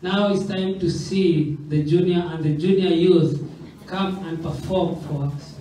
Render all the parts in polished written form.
Now it's time to see the junior and the junior youth come and perform for us.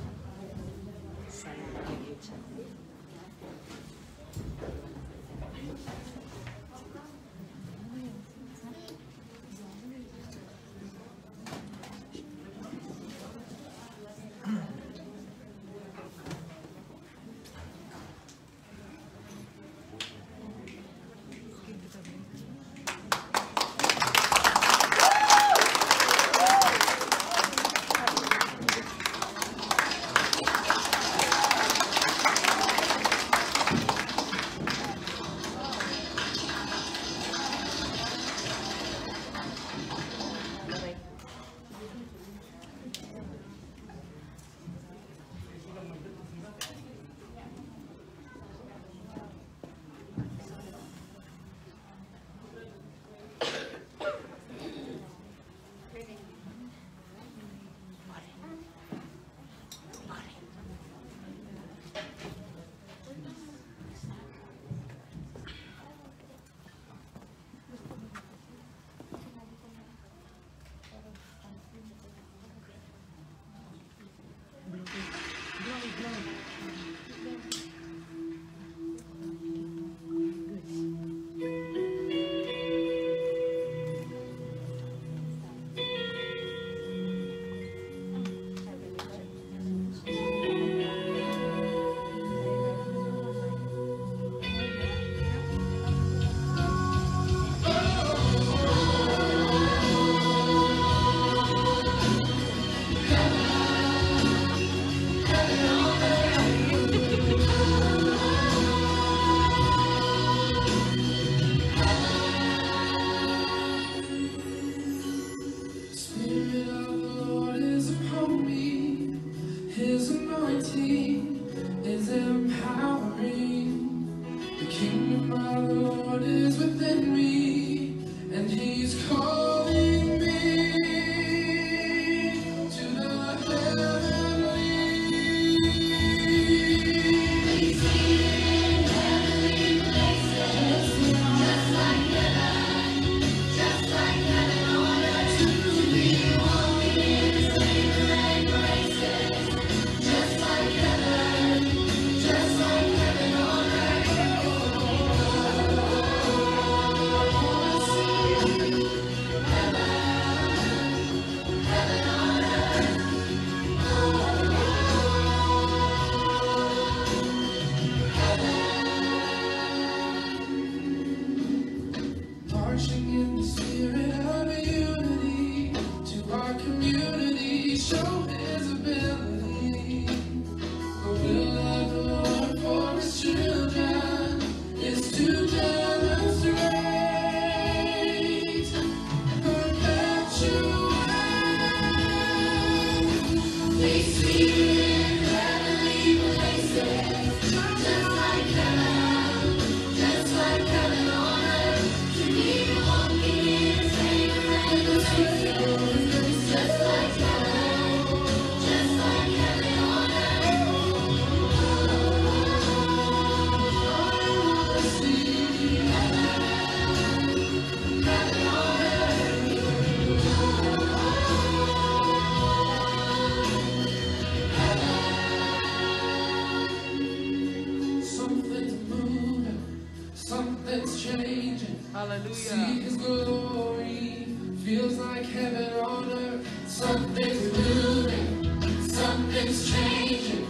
Hallelujah. See His glory, feels like heaven on earth. Something's moving, something's changing.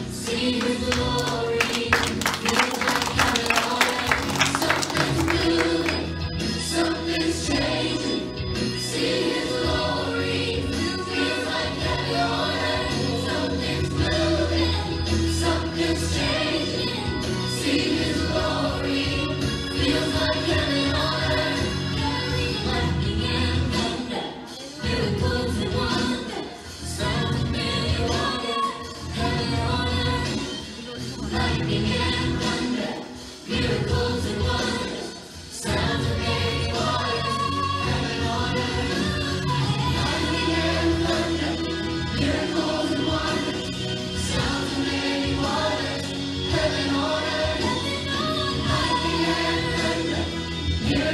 See His glory, feels like heaven on earth. Something's moving, something's changing. See His glory, feels like heaven on earth. Something's moving, something's changing. See His glory, feels like heaven on earth. Lightning and thunder, miracles and wonder, sound of many waters, heaven on earth. Lightning and thunder, miracles and wonders, sound of many waters, heaven on earth. Lightning and thunder, miracles and wonders, sound of many waters, heaven on earth. Lightning and thunder, miracles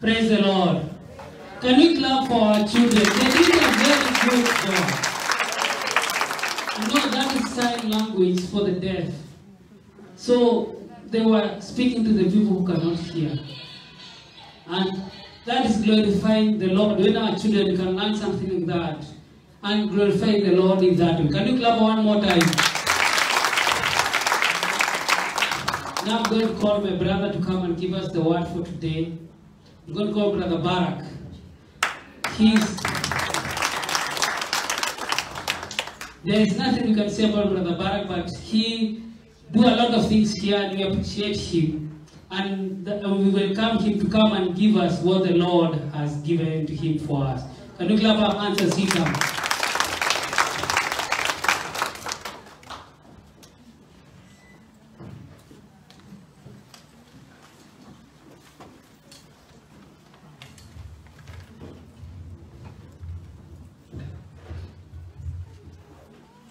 Praise the Lord. Can we clap for our children? They did a very good job. You know, that is sign language for the deaf. So they were speaking to the people who cannot hear. And that is glorifying the Lord. When our children can learn something like that and glorify the Lord in that way. Can you clap one more time? Now I'm going to call my brother to come and give us the word for today. I'm going to call Brother Barak. There is nothing we can say about Brother Barak, but he do a lot of things here and we appreciate him. And we welcome him to come and give us what the Lord has given to him for us. Can you clap our hands as he comes?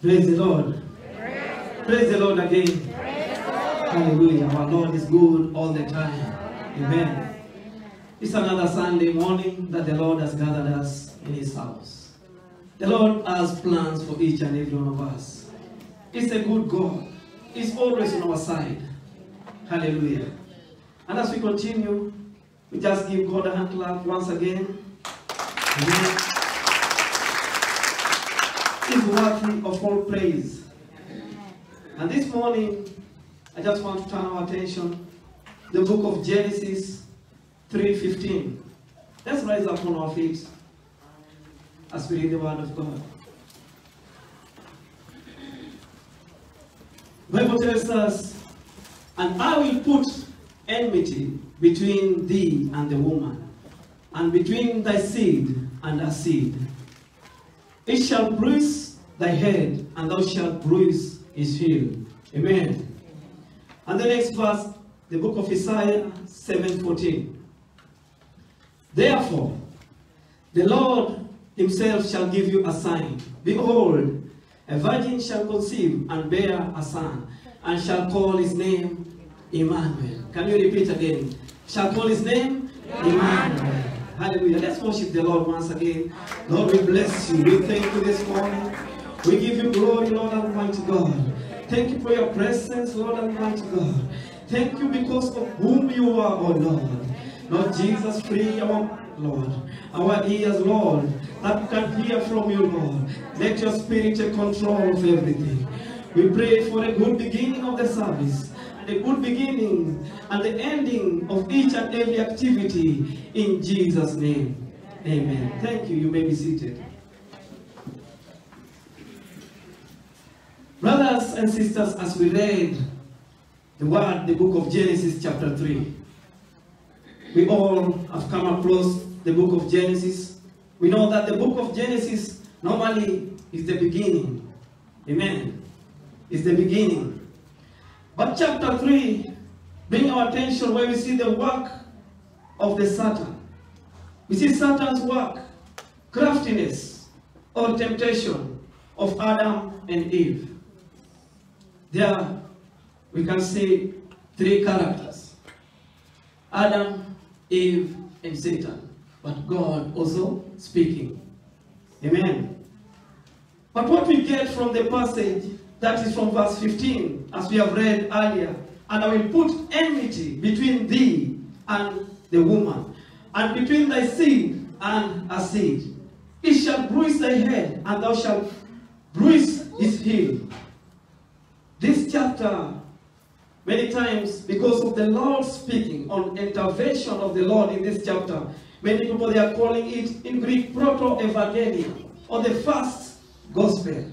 Praise the Lord. Praise the Lord again. Hallelujah. Our Lord is good all the time. Amen. It's another Sunday morning that the Lord has gathered us in his house. The Lord has plans for each and every one of us. He's a good God. He's always on our side. Hallelujah. And as we continue, we just give God a hand clap once again. Amen. Is worthy of all praise. And this morning, I just want to turn our attention to the book of Genesis 3:15. Let's rise up on our feet as we read the word of God. The Bible tells us, and I will put enmity between thee and the woman, and between thy seed and her seed. It shall bruise thy head, and thou shalt bruise his heel. Amen. And the next verse, the book of Isaiah 7:14. Therefore, the Lord himself shall give you a sign. Behold, a virgin shall conceive and bear a son, and shall call his name Emmanuel. Can you repeat again? Shall call his name Emmanuel. Hallelujah. Let's worship the Lord once again. Lord, we bless you. We thank you this morning. We give you glory, Lord Almighty God. Thank you for your presence, Lord Almighty God. Thank you because of whom you are, oh Lord. Lord Jesus, free our Lord, our ears, Lord, that we can hear from you, Lord. Let your spirit take control of everything. We pray for a good beginning of the service, the good beginning and the ending of each and every activity in Jesus' name. Amen. Thank you. You may be seated. Brothers and sisters, as we read the word, the book of Genesis chapter 3, we all have come across the book of Genesis. We know that the book of Genesis normally is the beginning. Amen. It's the beginning. But chapter 3 brings our attention where we see the work of the Satan. We see Satan's work, craftiness or temptation of Adam and Eve. There we can see three characters: Adam, Eve, and Satan. But God also speaking. Amen. But what we get from the passage, that is from verse 15, as we have read earlier, and I will put enmity between thee and the woman, and between thy seed and her seed. It shall bruise thy head, and thou shalt bruise his heel. This chapter, many times, because of the Lord speaking on intervention of the Lord in this chapter, many people they are calling it in Greek proto-evangelium, or the first gospel.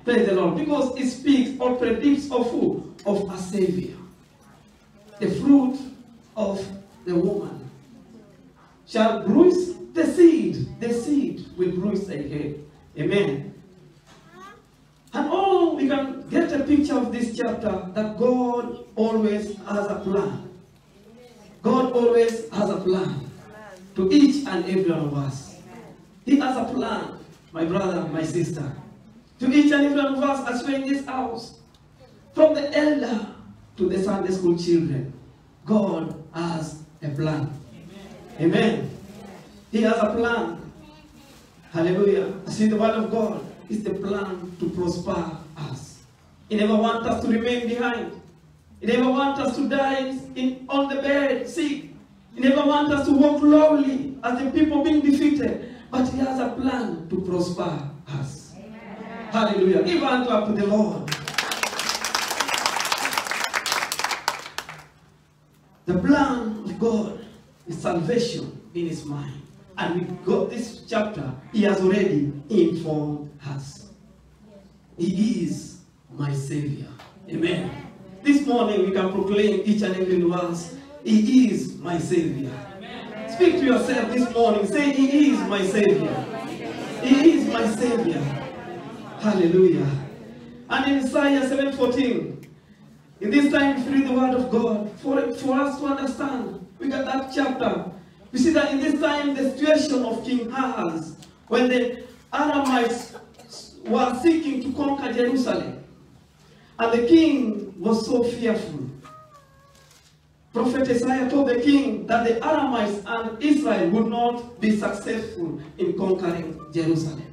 Praise the Lord. Because it speaks or predicts of who? Of a Savior. The fruit of the woman shall bruise the seed. The seed will bruise the head. Amen. And all we can get a picture of this chapter that God always has a plan. God always has a plan to each and every one of us. He has a plan, my brother, my sister. To each and every one of us as we're in this house, from the elder to the Sunday school children, God has a plan. Amen. He has a plan. Hallelujah. See, the word of God is the plan to prosper us. He never wants us to remain behind. He never wants us to die on the bed, sick. He never wants us to walk lowly as the people being defeated. But he has a plan to prosper us. Amen. Hallelujah. Give hand up to the Lord. The plan of God is salvation in his mind. And we got this chapter, he has already informed us. He is my Savior. Amen. This morning we can proclaim each and every one of us, he is my Savior. Amen. Speak to yourself this morning. Say, he is my Savior. He is my Savior. Hallelujah. And in Isaiah 7:14, in this time we read the word of God. For us to understand, we got that chapter. You see that in this time, the situation of King Ahaz, when the Aramites were seeking to conquer Jerusalem, and the king was so fearful. Prophet Isaiah told the king that the Aramites and Israel would not be successful in conquering Jerusalem.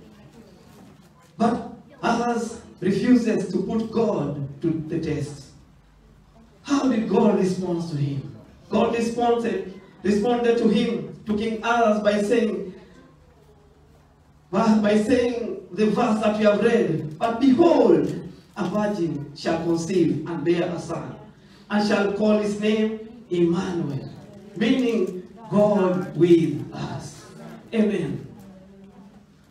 But Ahaz refuses to put God to the test. How did God respond to him? God responded to him, to King Ahaz, by saying the verse that we have read, but behold, a virgin shall conceive and bear a son, and shall call his name Emmanuel, meaning God with us. Amen.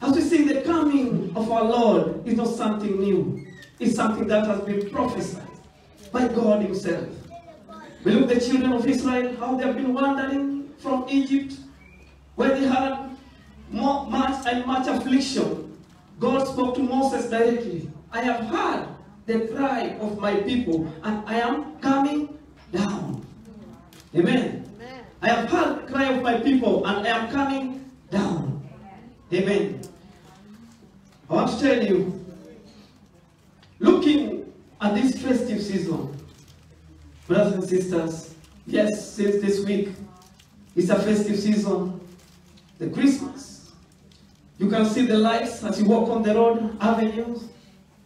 As we see, the coming of our Lord is not something new. It's something that has been prophesied by God himself. We look at the children of Israel, how they have been wandering from Egypt, where they had much affliction. God spoke to Moses directly. I have heard the cry of my people, and I am coming down. Amen. Amen. I have heard the cry of my people, and I am coming down. Amen. I want to tell you, looking at this festive season, brothers and sisters, yes, since this week, it's a festive season, the Christmas. You can see the lights as you walk on the road, avenues,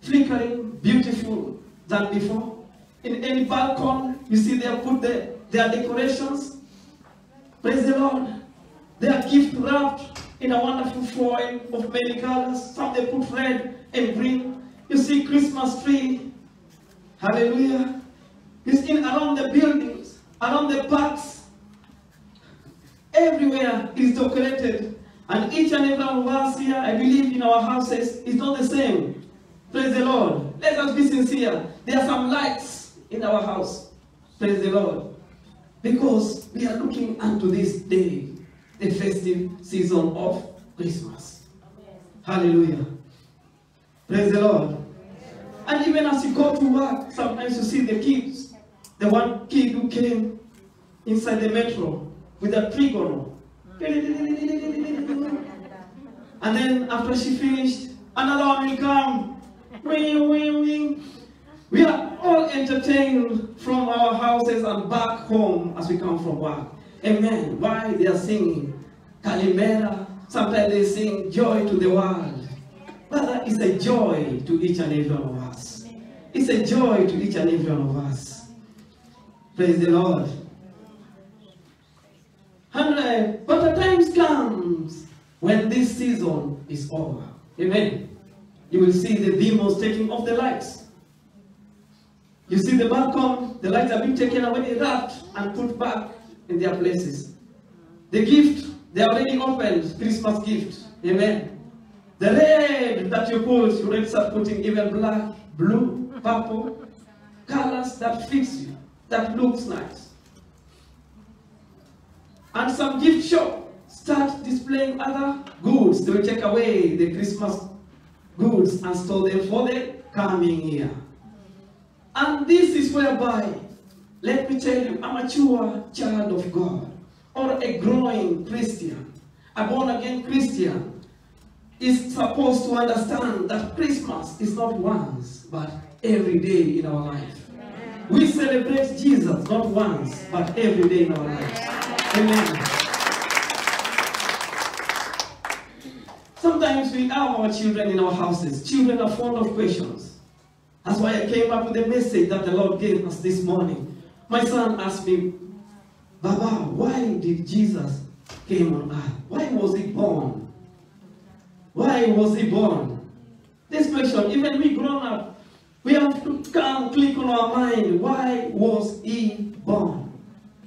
flickering, beautiful than before. In any balcony, you see they have put their decorations. Praise the Lord. They are gift wrapped in a wonderful foil of many colors. Some they put red and green. You see Christmas tree. Hallelujah. You see around the buildings, around the parks. Everywhere is decorated. And each and every one of us here, I believe in our houses, is not the same. Praise the Lord. Let us be sincere. There are some lights in our house. Praise the Lord. Because we are looking unto this day, the festive season of Christmas. Hallelujah. Praise the Lord. And even as you go to work, sometimes you see the kids. The one kid who came inside the metro with a trigonal. And then after she finished, another one will come. We are all entertained from our houses and back home as we come from work. Amen. Why? They are singing Kalimera. Sometimes they sing Joy to the World. But that is a joy to each and every one of us. It's a joy to each and every one of us. Praise the Lord. But the time comes when this season is over. Amen. You will see the demons taking off the lights. You see the balcony, the lights are being taken away, wrapped and put back in their places. The gift, they are already opened, Christmas gift. Amen. The red that you put, you already start putting even black, blue, purple, colors that fits you, that looks nice. And some gift shop start displaying other goods. They will take away the Christmas goods and store them for the coming year. And this is whereby, let me tell you, a mature child of God, or a growing Christian, a born-again Christian, is supposed to understand that Christmas is not once, but every day in our life. We celebrate Jesus not once, but every day in our lives. Amen. Sometimes we have our children in our houses. Children are fond of questions. That's why I came up with the message that the Lord gave us this morning. My son asked me, Baba, why did Jesus came on earth? Why was he born? Why was he born? This question, even we grown up, we have to come click on our mind. Why was he born?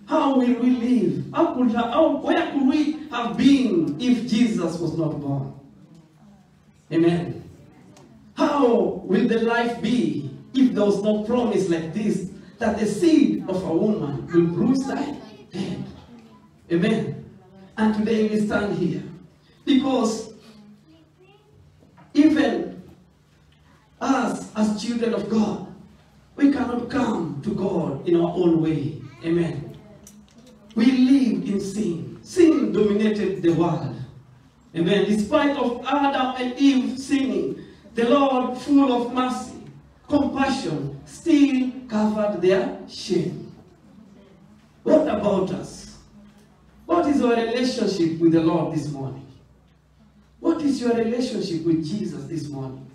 How will we live? Where could we have been if Jesus was not born? Amen. How will the life be if there was no promise like this, that the seed of a woman will bruise thy head? Amen. And today we stand here because even us as children of God, we cannot come to God in our own way. Amen. We lived in sin. Sin dominated the world. Amen. Despite of Adam and Eve sinning, the Lord, full of mercy, compassion, still covered their shame. What about us? What is our relationship with the Lord this morning? What is your relationship with Jesus this morning?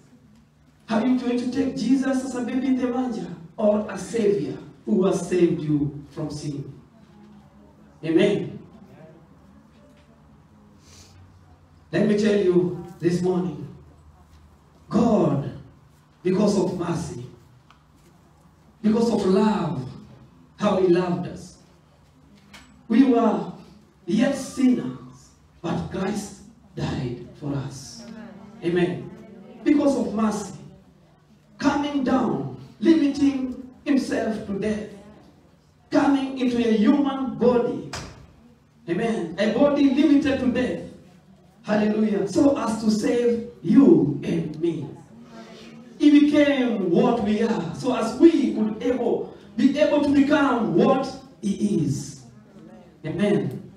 Are you going to take Jesus as a baby in the manger or a Savior who has saved you from sin? Amen. Let me tell you this morning, God, because of mercy, because of love, how he loved us. We were yet sinners, but Christ died for us. Amen. Because of mercy, coming down, limiting himself to death, coming into a human body. Amen. A body limited to death. Hallelujah. So as to save you and me. He became what we are, so as we could be able to become what he is. Amen.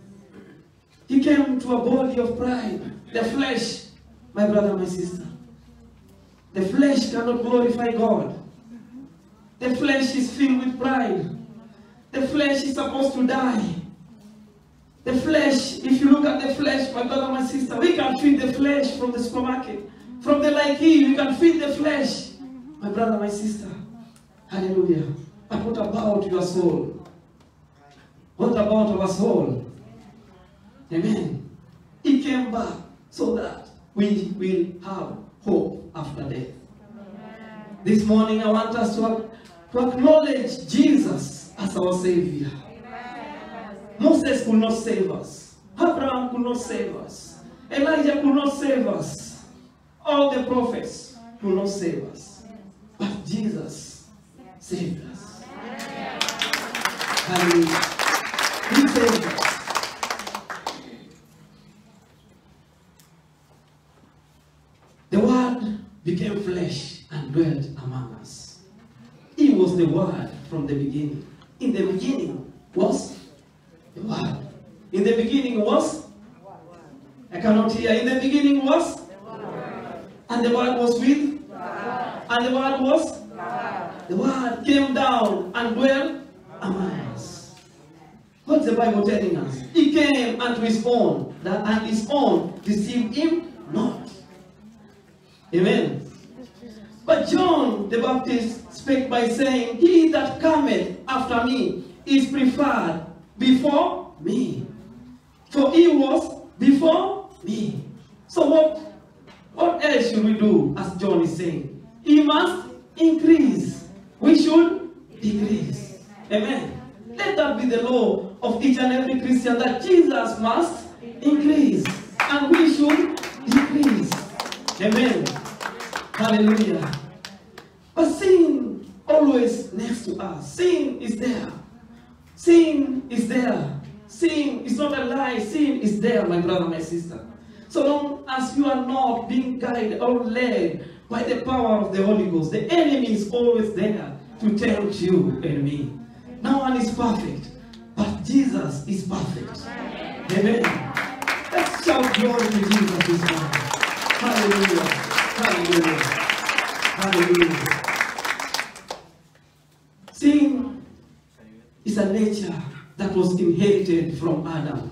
He came to a body of pride. The flesh, my brother, my sister. The flesh cannot glorify God. The flesh is filled with pride. The flesh is supposed to die. The flesh, if you look at the flesh, my brother, my sister, we can feed the flesh from the supermarket. From the Likey, we can feed the flesh. My brother, my sister. Hallelujah. But what about your soul? What about our soul? Amen. He came back so that we will have hope after death. Amen. This morning I want us to acknowledge Jesus as our Savior. Amen. Moses could not save us. Abraham could not save us. Elijah could not save us. All the prophets could not save us. But Jesus saved us. Hallelujah. He saved us. The Word became flesh and dwelt among us. He was the Word from the beginning. In the beginning was the Word. In the beginning was? I cannot hear. In the beginning was? And the Word was with? And the Word was? The Word came down and dwelt among us. What's the Bible telling us? He came unto his own, and his own received him not. Amen. But John the Baptist spake by saying, he that cometh after me is preferred before me. For he was before me. So what else should we do, as John is saying? He must increase. We should decrease. Amen. Let that be the law of each and every Christian, that Jesus must increase and we should decrease. Amen. Hallelujah. But sin always next to us. Sin is there. Sin is there. Sin is not a lie. Sin is there, my brother, my sister. So long as you are not being guided or led by the power of the Holy Ghost, the enemy is always there to tempt you and me. No one is perfect, but Jesus is perfect. Amen. Let's shout glory to Jesus this morning. Hallelujah. Hallelujah. Hallelujah. Sin is a nature that was inherited from Adam.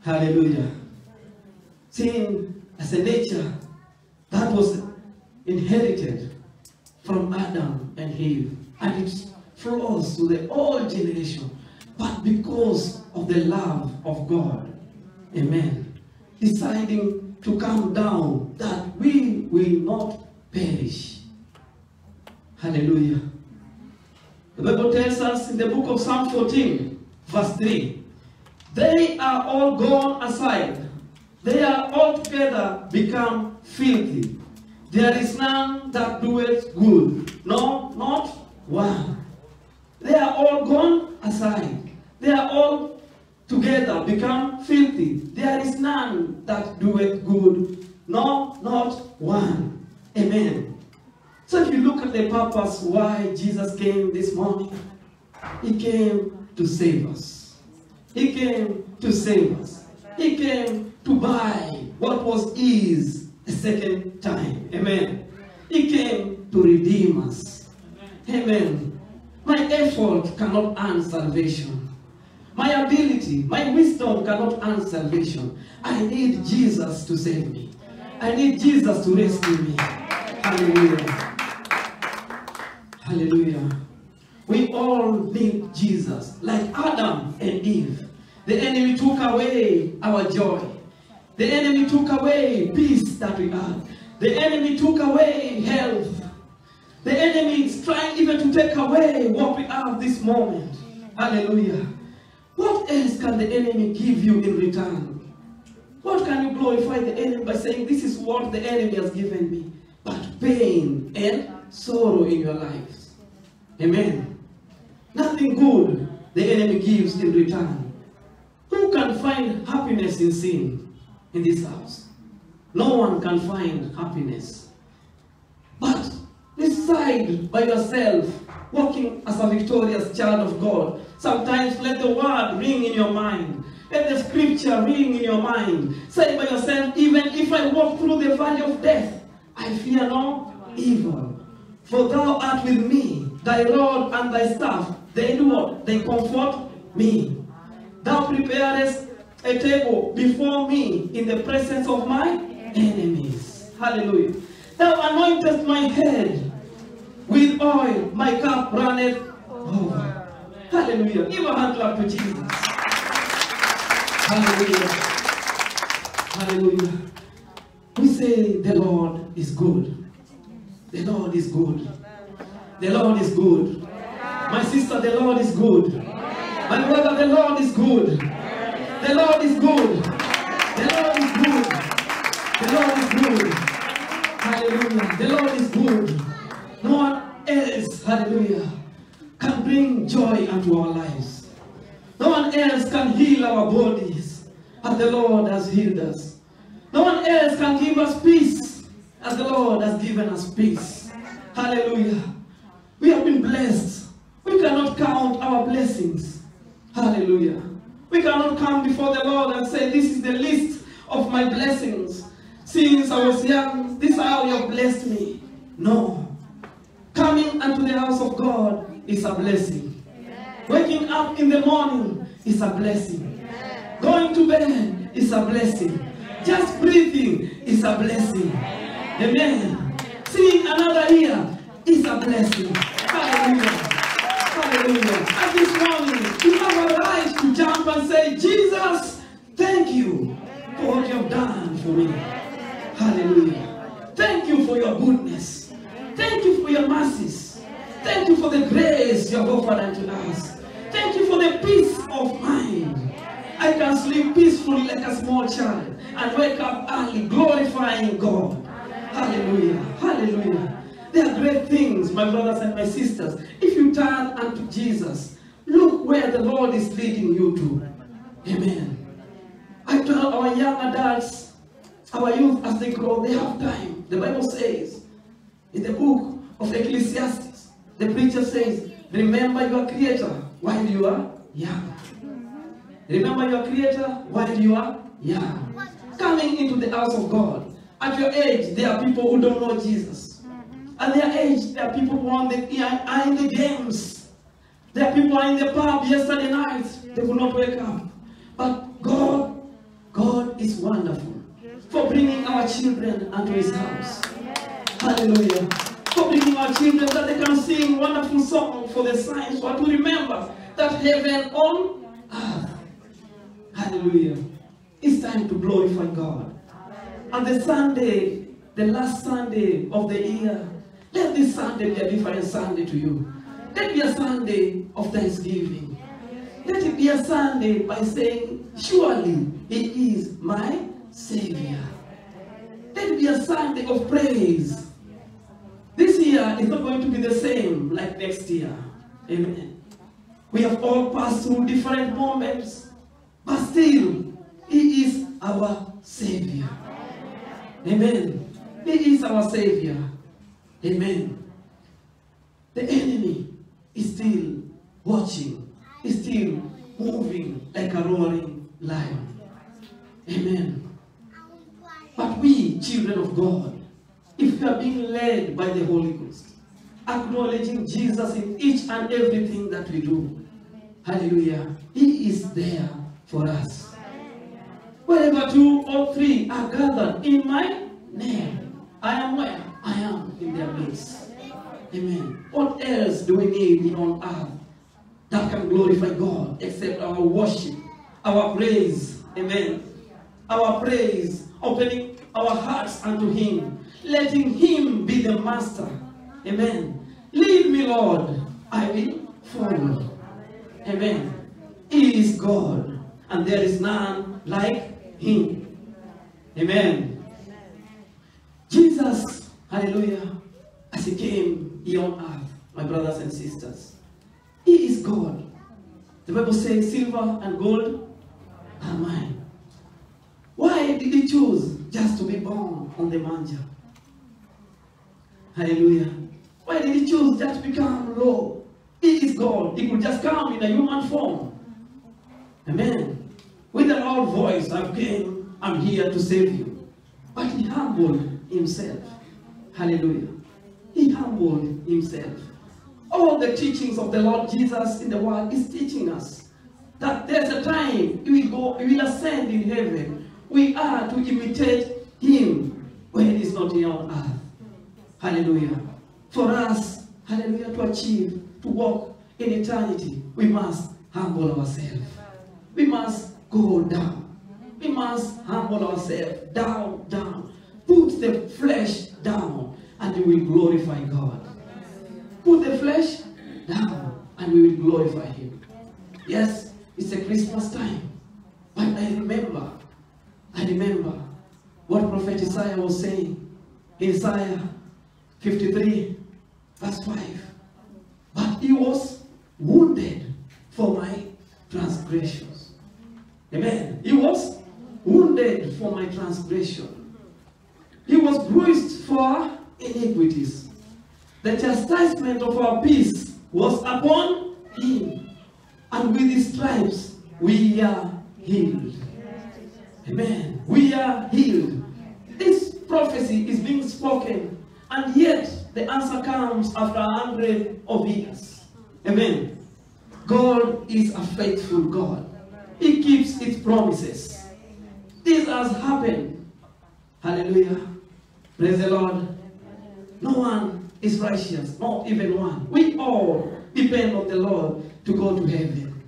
Hallelujah. Sin as a nature that was inherited from Adam and Eve, and it flows to the old generation. But because of the love of God, amen, deciding to come down that we will not perish. Hallelujah. The Bible tells us in the book of Psalm 14, verse 3, they are all gone aside. They are altogether become filthy. There is none that doeth good, no, not one. They are all gone aside. They are all together become filthy. There is none that doeth good, no, not one. Amen. So if you look at the purpose why Jesus came this morning, he came to save us. He came to save us. He came to buy what was his a second time. Amen. He came to redeem us. Amen. My effort cannot earn salvation. My ability, my wisdom cannot earn salvation. I need Jesus to save me. I need Jesus to rescue me. Hallelujah. Hallelujah. We all need Jesus. Like Adam and Eve. The enemy took away our joy. The enemy took away peace that we had. The enemy took away health. The enemy is trying even to take away what we have this moment. Hallelujah. What else can the enemy give you in return? What can you glorify the enemy by saying, this is what the enemy has given me? But pain and sorrow in your lives. Amen. Nothing good the enemy gives in return. Who can find happiness in sin in this house? No one can find happiness. But decide by yourself, walking as a victorious child of God. Sometimes let the word ring in your mind. Let the scripture ring in your mind. Say by yourself, even if I walk through the valley of death, I fear no evil. For thou art with me, thy rod and thy staff, they do what? They comfort me. Thou preparest a table before me in the presence of my enemies. Hallelujah. Thou anointest my head with oil, my cup runneth over. Hallelujah. Give a hand clap to Jesus. Hallelujah. Hallelujah. We say the Lord is good. The Lord is good. The Lord is good. My sister, the Lord is good. My brother, the Lord is good. The Lord is good. The Lord is good. The Lord is good. Hallelujah. The Lord is good. No one else, hallelujah, can bring joy unto our lives. No one else can heal our bodies as the Lord has healed us. No one else can give us peace as the Lord has given us peace. Hallelujah. We have been blessed. We cannot count our blessings. Hallelujah. We cannot come before the Lord and say, this is the list of my blessings. Since I was young, this is how you have blessed me. No. Coming unto the house of God is a blessing. Waking up in the morning is a blessing. Going to bed is a blessing. Just breathing is a blessing. Amen. Seeing another year is a blessing. Hallelujah. Hallelujah. And this morning, you have a right to jump and say, Jesus, thank you for what you have done for me. Hallelujah. Thank you for your goodness. Thank you for your mercies. Thank you for the grace you have offered unto us. Thank you for the peace of mind. I can sleep peacefully like a small child and wake up early glorifying God. Hallelujah. Hallelujah. There are great things, my brothers and my sisters. If you turn unto Jesus, look where the Lord is leading you to. Amen. I tell our young adults, our youth, as they grow, they have time. The Bible says, in the book of Ecclesiastes, the preacher says, remember your Creator while you are young. Remember your Creator while you are young. Coming into the house of God. At your age, there are people who don't know Jesus. At their age, there are people who are in the games. There are people who are in the pub yesterday night. They could not wake up. But God is wonderful. for bringing our children unto his house. Hallelujah. For bringing our children that they can sing wonderful songs for the signs, or to remember that heaven on earth. Hallelujah. It's time to glorify God. And the Sunday, the last Sunday of the year, let this Sunday be a different Sunday to you. Let it be a Sunday of thanksgiving. Let it be a Sunday by saying, surely he is my Savior. Let it be a Sunday of praise. This year is not going to be the same like next year. Amen. We have all passed through different moments, but still, he is our Savior. Amen. He is our Savior. Amen. The enemy is still watching, is still moving like a roaring lion. Amen. But we, children of God, if we are being led by the Holy Ghost, acknowledging Jesus in each and everything that we do, hallelujah, he is there for us. Wherever 2 or 3 are gathered in my name, I am where? I am in their midst. Amen. What else do we need on earth that can glorify God except our worship, our praise? Amen. Our praise, opening our hearts unto him, letting him be the master. Amen. Lead me, Lord, I will follow. Amen. He is God, and there is none like him. Amen. Jesus, hallelujah, as he came here on earth, my brothers and sisters, he is God. The Bible says, silver and gold are mine. Why did he choose just to be born on the manger? Hallelujah. Why did he choose just to become low? He is God. He could just come in a human form. Amen. With a loud voice, I'm here to save you. But he humbled himself. Hallelujah. He humbled himself. All the teachings of the Lord Jesus in the world is teaching us that there's a time he will ascend in heaven. We are to imitate him when he is not here on earth. Hallelujah. For us, hallelujah, to achieve, to walk in eternity, we must humble ourselves. We must go down. We must humble ourselves down. Put the flesh down, and we will glorify God. Put the flesh down, and we will glorify him. Yes, it's a Christmas time, but I remember what Prophet Isaiah was saying in Isaiah 53, verse 5. But he was wounded for my transgressions. Amen. He was wounded for my transgression. He was bruised for our iniquities. The chastisement of our peace was upon him, and with his stripes we are healed. Amen. We are healed. This prophecy is being spoken, and yet the answer comes after 100 of years. Amen. God is a faithful God. He keeps his promises. This has happened. Hallelujah. Praise the Lord. No one is righteous, not even one. We all depend on the Lord to go to heaven.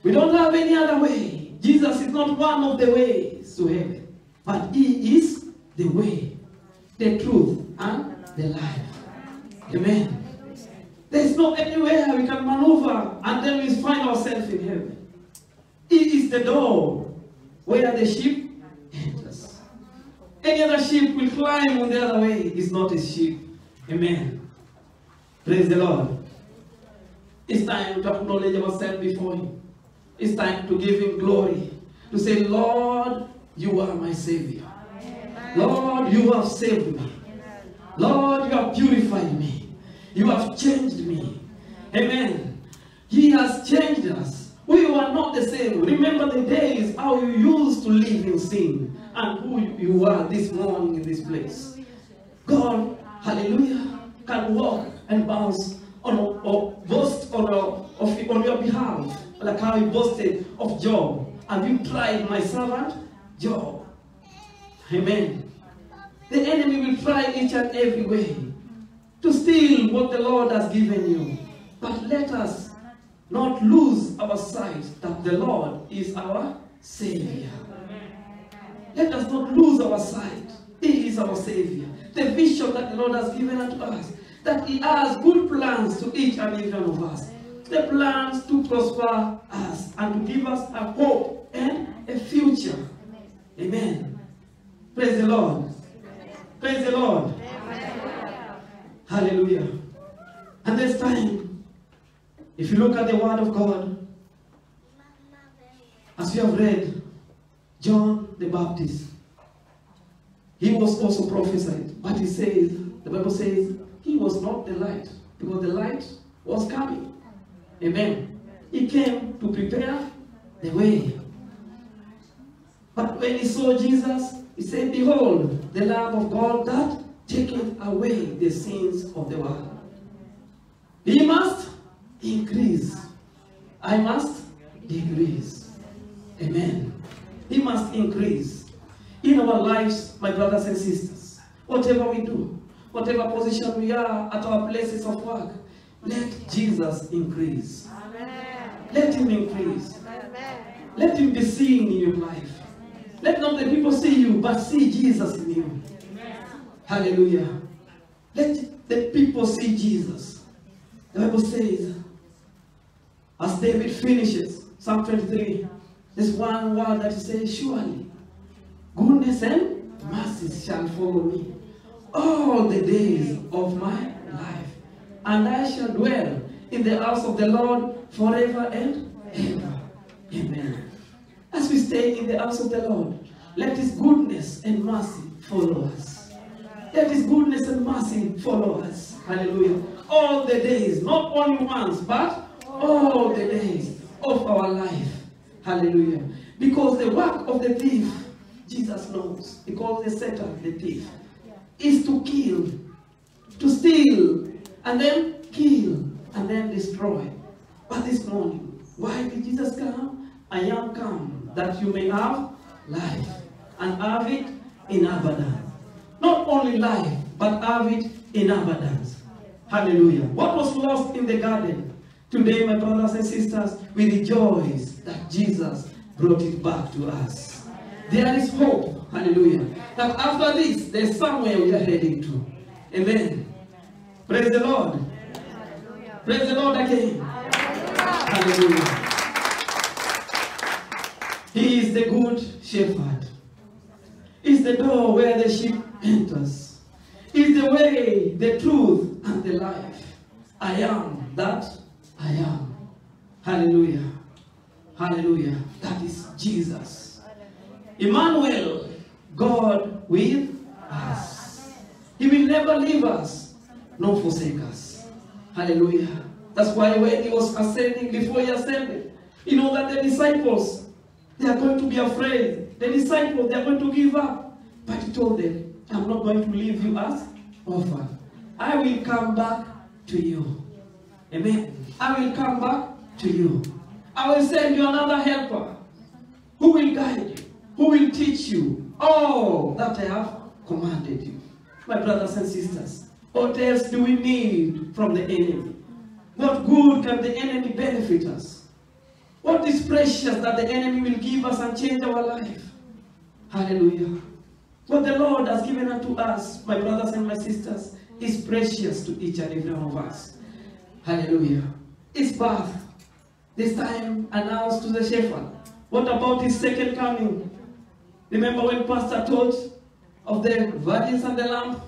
We don't have any other way. Jesus is not one of the ways to heaven, but he is the way, the truth, and the life. Amen. There's no anywhere we can maneuver and then we find ourselves in heaven. He is the door where the sheep enters. Any other sheep will climb on the other way. It's not his sheep. Amen. Praise the Lord. It's time to acknowledge ourselves before him. It's time to give him glory. To say, Lord, you are my Savior. Lord, you have saved me. Lord, you have purified me. You have changed me. Amen. He has changed us. We were not the same. Remember the days how you used to live in sin and who you are this morning in this place. God, hallelujah, can walk and bounce on or boast on your behalf, like how he boasted of Job. Have you tried my servant Job? Amen. The enemy will try each and every way to steal what the Lord has given you. But let us not lose our sight that the Lord is our Savior. Let us not lose our sight. He is our Savior. The vision that the Lord has given unto us, that He has good plans to each and every one of us. The plans to prosper us and to give us a hope and a future. Amen. Praise the Lord. Praise the Lord. Hallelujah. And this time, if you look at the Word of God, as we have read, John the Baptist, he was also prophesied, but he says, the Bible says, he was not the light, because the light was coming. Amen. He came to prepare the way. But when he saw Jesus, he said, behold, the Lamb of God that taketh away the sins of the world. He must increase. I must decrease. Amen. He must increase. In our lives, my brothers and sisters, whatever we do, whatever position we are at our places of work, let Jesus increase. Amen. Let Him increase. Amen. Let Him be seen in your life. Let not the people see you, but see Jesus in you. Amen. Hallelujah. Let the people see Jesus. The Bible says, as David finishes Psalm 23, there's one word that he says, surely goodness and mercy shall follow me all the days of my life, and I shall dwell in the house of the Lord forever and ever. Amen. As we stay in the house of the Lord, let His goodness and mercy follow us. Let His goodness and mercy follow us. Hallelujah. All the days, not only once, but all the days of our life. Hallelujah. Because the work of the thief, Jesus knows, he calls the Satan the thief, is to kill, to steal, and then kill, and then destroy. But this morning, why did Jesus come? I am come that you may have life, and have it in abundance. Not only life, but have it in abundance. Hallelujah. What was lost in the garden? Today, my brothers and sisters, we rejoice that Jesus brought it back to us. There is hope. Hallelujah. That after this, there's somewhere we are heading to. Amen. Praise the Lord. Praise the Lord again. Hallelujah. He is the good shepherd. He's the door where the sheep enters. He's the way, the truth, and the life. I am that I am. Hallelujah. Hallelujah. That is Jesus. Emmanuel, God with us. He will never leave us, nor forsake us. Hallelujah. That's why when He was ascending, before He ascended, you know that the disciples, they are going to be afraid. The disciples, they are going to give up. But He told them, I'm not going to leave you as orphans. I will come back to you. Amen. I will come back to you. I will send you another helper who will guide you, who will teach you all that I have commanded you. My brothers and sisters, what else do we need from the enemy? What good can the enemy benefit us? What is precious that the enemy will give us and change our life? Hallelujah. What the Lord has given unto us, my brothers and my sisters, is precious to each and every one of us. Hallelujah. His birth, this time announced to the shepherd. What about His second coming? Remember when Pastor taught of the virgins and the lamp?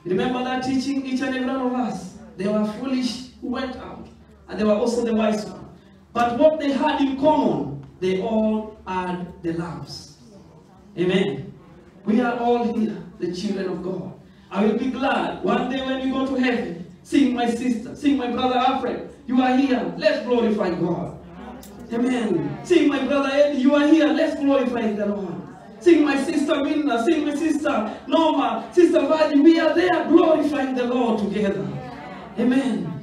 Remember that teaching? Each and every one of us. They were foolish who went out, and they were also the wise ones. But what they had in common, they all had the lamps. Amen. We are all here, the children of God. I will be glad one day when we go to heaven. Sing, my sister, sing, my brother Alfred, you are here. Let's glorify God. Amen. Sing, my brother Eddie, you are here. Let's glorify the Lord. Sing, my sister Minna, sing, my sister Norma, sister Vadi. We are there glorifying the Lord together. Amen.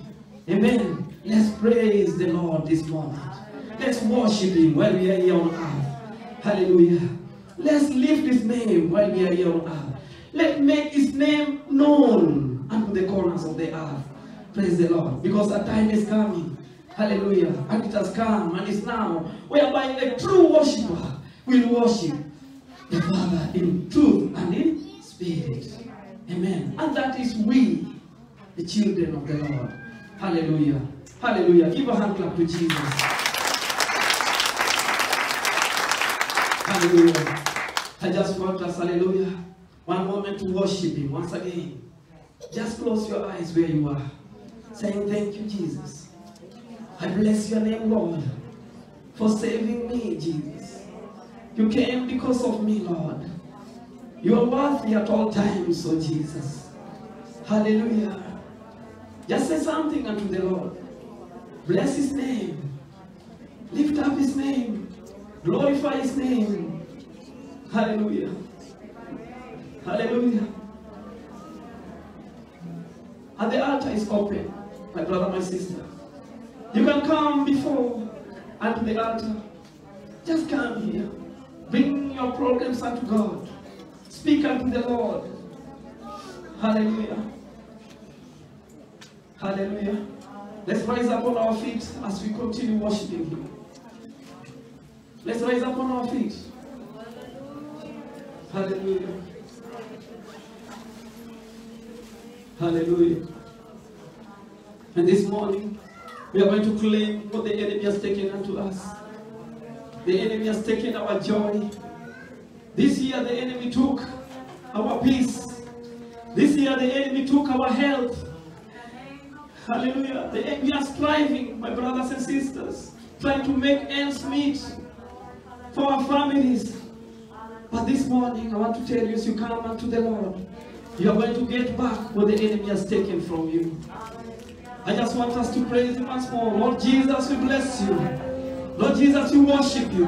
Amen. Let's praise the Lord this morning. Let's worship Him while we are here on earth. Hallelujah. Let's lift his name while we are here on earth. Let's make his name known unto the corners of the earth. Praise the Lord. Because a time is coming. Hallelujah. And it has come and is now, whereby the true worshiper will worship the Father in truth and in spirit. Amen. And that is we, the children of the Lord. Hallelujah. Hallelujah. Give a hand clap to Jesus. Hallelujah. I just want us, hallelujah, one moment to worship him once again. Just close your eyes where you are, saying, thank you, Jesus. I bless your name, Lord, for saving me, Jesus. You came because of me, Lord. You are worthy at all times, oh Jesus. Hallelujah. Just say something unto the Lord. Bless his name. Lift up his name. Glorify his name. Hallelujah. Hallelujah. And the altar is open, my brother, my sister. You can come before unto the altar. Just come here. Bring your problems unto God. Speak unto the Lord. Hallelujah. Hallelujah. Let's rise up on our feet as we continue worshiping him. Let's rise up on our feet. Hallelujah. Hallelujah. And this morning, we are going to claim what the enemy has taken unto us. The enemy has taken our joy. This year, the enemy took our peace. This year, the enemy took our health. Hallelujah. We are striving, my brothers and sisters, trying to make ends meet for our families. But this morning, I want to tell you, as you come unto the Lord, you are going to get back what the enemy has taken from you. I just want us to praise him once more. Lord Jesus, we bless you. Lord Jesus, we worship you.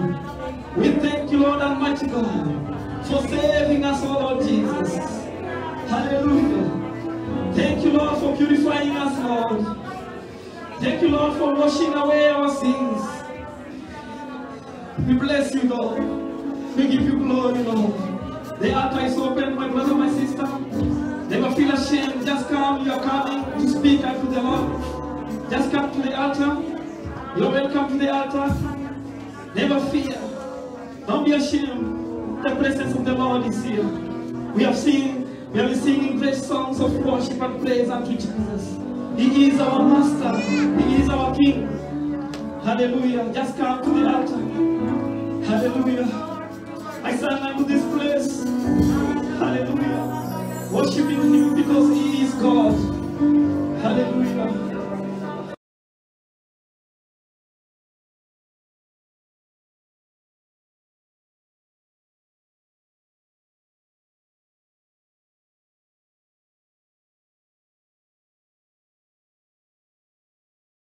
We thank you, Lord Almighty God, for saving us, oh Lord Jesus. Hallelujah. Thank you, Lord, for purifying us, Lord. Thank you, Lord, for washing away our sins. We bless you, Lord. We give you glory, Lord. The altar is open, my brother, my sister. Never feel ashamed. Just come. You are coming to speak unto the Lord. Just come to the altar. You are welcome to the altar. Never fear. Don't be ashamed. The presence of the Lord is here. We have been singing great songs of worship and praise unto Jesus. He is our Master. He is our King. Hallelujah. Just come to the altar. Hallelujah. I stand unto this place. Hallelujah. Worshiping him because he is God. Hallelujah.